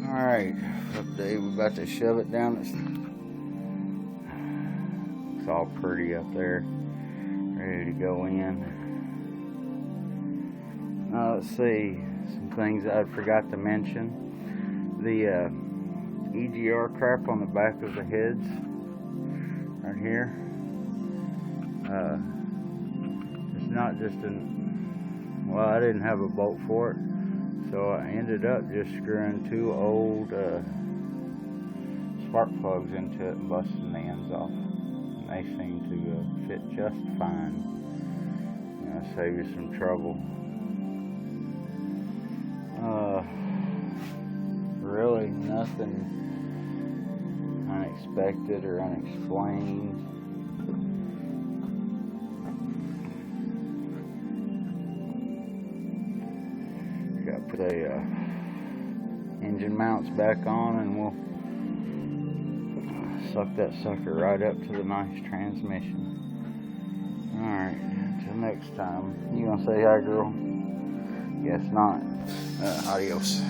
Alright, update. We're about to shove it down. It's all pretty up there, ready to go in. Now let's see, some things I forgot to mention. The EGR crap on the back of the heads, right here. It's not just well, I didn't have a bolt for it, so I ended up just screwing 2 old spark plugs into it and busting the ends off. And they seem to fit just fine. That'll save you some trouble. Really nothing unexpected or unexplained. Got to put the engine mounts back on, and we'll suck that sucker right up to the nice transmission. Alright, until next time. You gonna say hi, girl? Guess not. Adios.